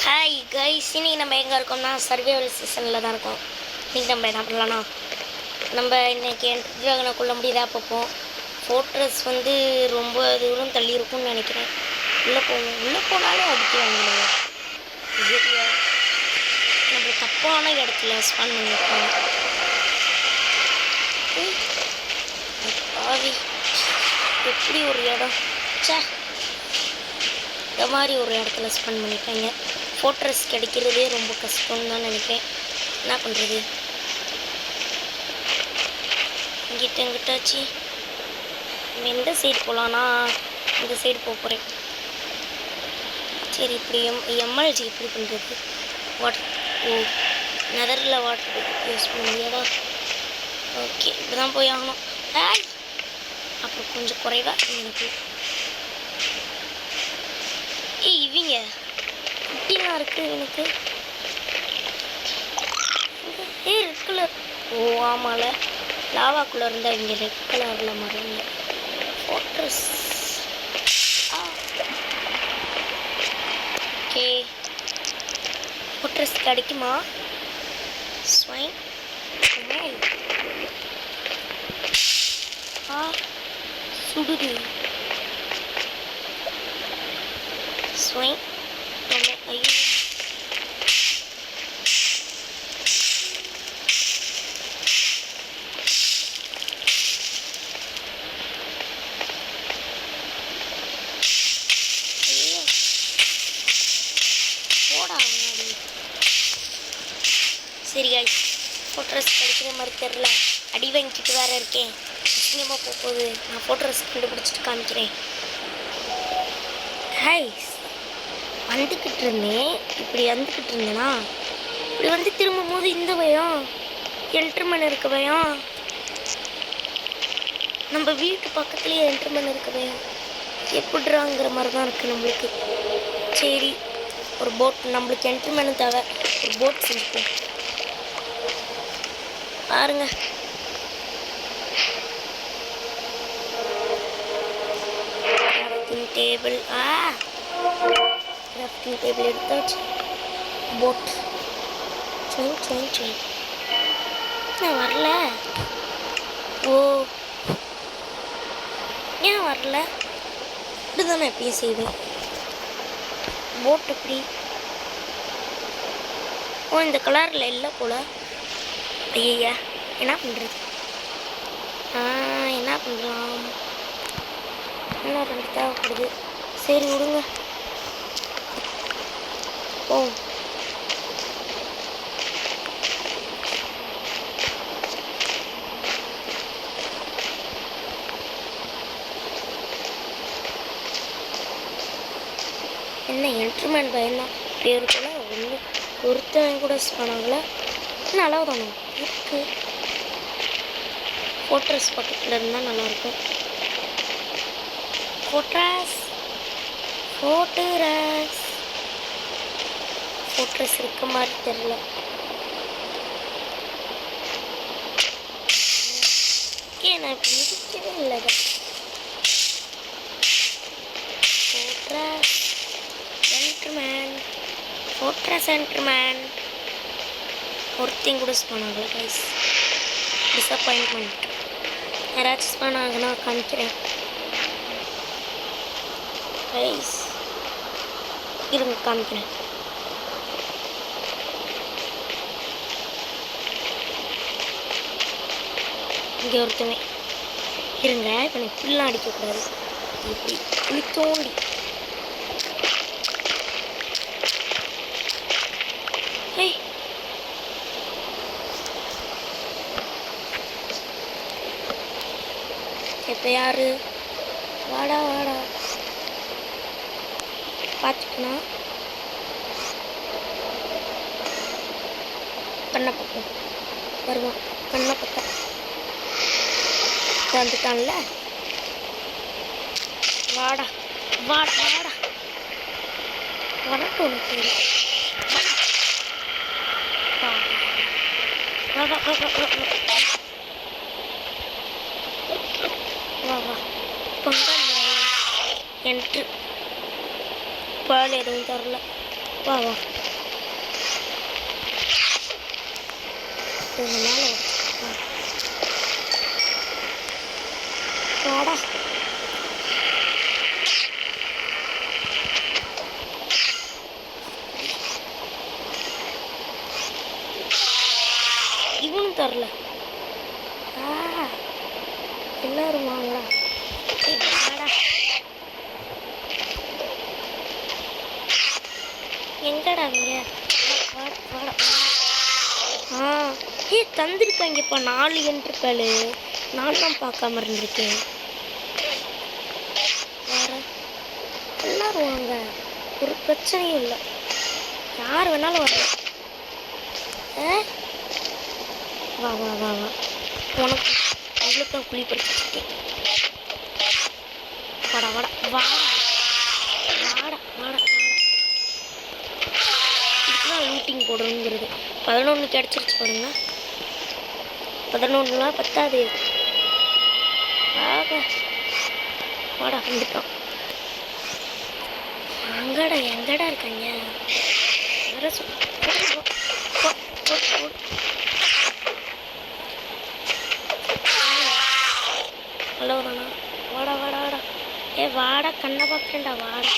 Hi guys, இன்னைக்கு நம்ம எங்கே இருக்கோம்னா சர்வைவல் சீசனில் தான் இருக்கோம். இன்னைக்கு நம்ம என்ன பண்ணலாம்னா நம்ம இன்றைக்கி என்ட்ரி ட்ராகனை கொள்ள முடியுதா பார்ப்போம். ஃபோர்ட்ரஸ் வந்து ரொம்ப தூரம் தள்ளி இருக்கும்னு நினைக்கிறேன். உள்ளே போனாலும் அடிக்க வாங்கிடுவோம். நம்ம தப்பான இடத்துல ஸ்பான் பண்ணியிருக்கோம். பாவி, எப்படி ஒரு இடம் சே, இந்த மாதிரி ஒரு இடத்துல ஸ்பெண்ட் பண்ணிட்டாங்க. ஃபோர்ட்ரஸ் கிடைக்கிறதே ரொம்ப கஷ்டம்னு தான் நினைக்கிறேன். என்ன பண்ணுறது? எங்கிட்டாச்சு நம்ம எந்த சைடு போகலான்னா இந்த சைடு போக போகிறேன். சரி, இப்படி எம்எல்ஜி எப்படி பண்ணுறது? நெதரில் வாட்டர் யூஸ் பண்ண முடியாதா? ஓகே, இப்படி தான் போய் ஆகணும். அப்புறம் கொஞ்சம் குறைவாக எனக்கு இவங்க குட்டிலாம் இருக்கு எனக்கு. Red colour. ஓ ஆமால, லாவாக்குள்ளே இருந்தால் இவங்க ரெட் கலரில் மறந்து ஃபோர்ட்ரஸ். ஓகே, ஃபோர்ட்ரஸ் கிடைக்குமா? ஸ்வைன் சுடுது. ஸ்வைன் ஐயோ, போடா முன்னாடி. சரி கைஸ், ஃபோர்ட்ரஸ் கிடைக்கிற மாதிரி தெரில. அடி வாங்கிட்டு வேற இருக்கேன். அசிங்கமாக போகுது. நான் ஃபோர்ட்ரஸ் கண்டுபிடிச்சிட்டு காமிக்கிறேன். கைஸ், வந்துக்கிட்டு இருந்தேன். இப்படி வந்துக்கிட்டு இருந்தேன்னா இப்படி வந்து திரும்பும் போது இந்த பயம் என்ட்ருமன் இருக்க பயம். நம்ம வீட்டு பக்கத்துலேயே என்ட்ருமன் இருக்க பயம். எப்படிறாங்கிற மாதிரி தான் இருக்குது நம்மளுக்கு. சரி, ஒரு போட், நம்மளுக்கு என்ட்ருமனும் தேவை. ஒரு போட் செஞ்சுப்போம் பாருங்க. டேபிள் கிராஃப்டிங் டேபிள் எடுத்தாச்சு. போட் நான் வரல. ஓ, ஏன் வரல? இப்படி தானே எப்பயும் செய்வேன். போட் எப்படி? ஓ, இந்த கலரில் இல்லை போல. ஐயா, என்ன பண்ணுறது? என்ன பண்ணலாம்? இன்னும் 2 தேவைப்படுது. சரி விடுங்க. ஓ, என்ன என்ட்ருமேன் பயந்தான் பேர் கூட ஒன்று ஒருத்தவன் கூட சொன்னாங்களே. நல்லா தானே இருக்கு. ஃபோர்ட்ரஸ் பக்கத்தில் இருந்தால் நல்லாயிருக்கும். ஃபோர்ட்ரஸ் இருக்க மாதிரி தெரியல. நான் இப்போ மிதிக்கவே இல்லை. ஃபோர்ட்ரஸ் என்ட்ருமேன் ஒருத்தையும் கூட ஸ்பானாகல கைஸ். டிஸப்பாயின்ட்மெண்ட். யாராச்சும் ஸ்பான் ஆகுனா காமிக்கிறேன் கைஸ். இருங்க காமிக்கிறேன். இங்கே ஒருத்தவன் இருங்க. இப்போ நான் இப்படிலாம் அடிக்கக்கூடாது. இப்படி குளித்தோண்டி இப்போ யாரு? வாடா பார்த்துக்கணும். கண்ணை பக்கம் வருவான். கண்ணை பக்கம் வந்துட்டான்ல. வாடா வரட்டும். பொங்கல் என்ட்ரு பால் எதுவும் தரல. வா வா மேலே வாடா. இவனும் தரல. எல்லாரும் வாங்கடா. வாடா. எங்கடா அவங்க? தந்திருக்காங்கப்பா 4 என்ட்ருக்காளு. நான் தான் பார்க்காம இருந்திருக்கேன். வேற எல்லாரும் வாங்க, ஒரு பிரச்சனையும் இல்லை, யார் வேணாலும் வரலாம். வா வா வா வா, உனக்கு உங்களுக்கு தான் குழி பறிச்சுருக்கேன். வாடா வாடா வாடா வாடா வாடா. இதுக்குதான் லூட்டிங் போடணுங்கிறது. 11 கிடச்சிருச்சு பாருங்க. 11லாம் பத்தாது. வாடா வந்துட்டோம். எங்கடா இருக்காங்க? ஹலோ ராணா, வாடா வாடா வாடா. வாடா, கண்ணை பார்க்குறேன்டா. வாடா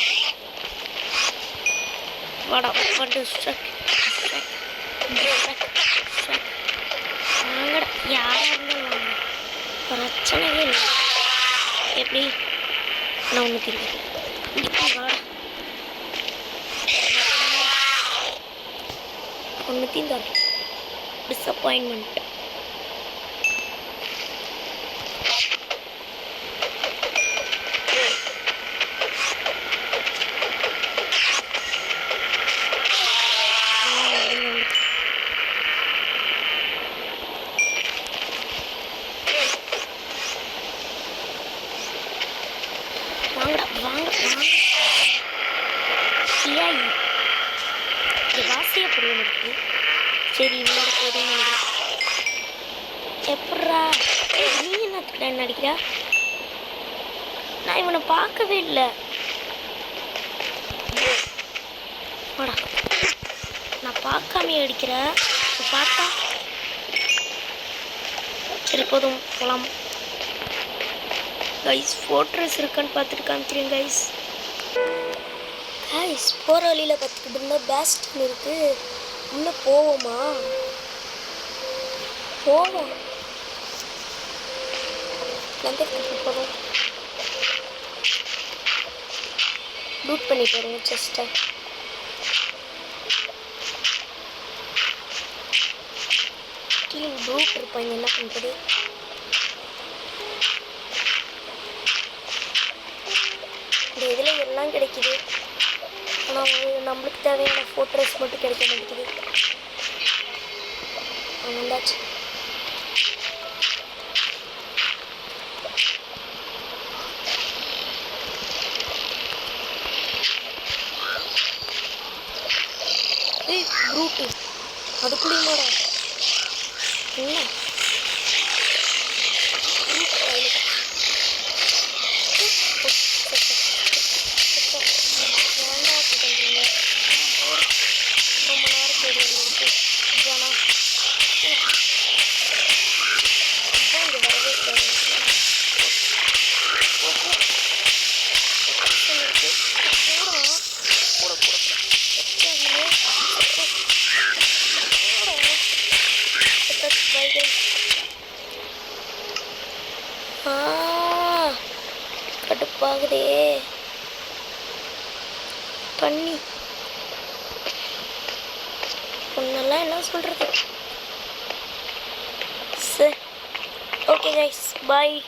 வாடா. வாங்கடா, யாராக இருந்தாலும் பிரச்சனையே இல்லை. எப்படி நான் ஒன்று தெரியும். வாடா, ஒன்றுத்தையும் தர டிஸப்பாயின்மெண்ட். வாங்கடா வாங்க வாங்க. வாசிய புரியும் இருக்கு. சரி, இவனோட போதும். எப்பட்றா நீ என்ன நடிக்கிறா? நான் இவனை பார்க்கவே இல்லை. வாடா, நான் பார்க்காமே அடிக்கிறேன். பார்த்தா சரி, போதும் போகலாம். கைஸ், ஃபோர்ட்ரஸ் இருக்கான்னு பார்த்துட்டு காமிக்கிறேன் கைஸ். போகிற வழியில் பார்த்துக்கிட்டு இருந்தால் பேஸ்டின் இருக்குது. உள்ளே போவோமா? போவோம். போகிறோம். லூட் பண்ணிட்டு வருங்க செஸ்ட்டை. கீழே ப்ரூட் இருப்பாங்க, என்ன பண்ணுறது? இந்த இதில் எல்லாம் கிடைக்குது. ஆனால் நம்மளுக்கு தேவையான ஃபோட்டோஸ் மட்டும் கிடைக்க மாட்டேங்குது. வந்தாச்சு. ப்ரூட்டு அதுக்குள்ளேயுமாடா என்ன? கடுப்பாகுதே பண்ணி. ஒன்னெல்லாம் என்ன சொல்றது? சரி, ஓகே கைஸ், பாய்.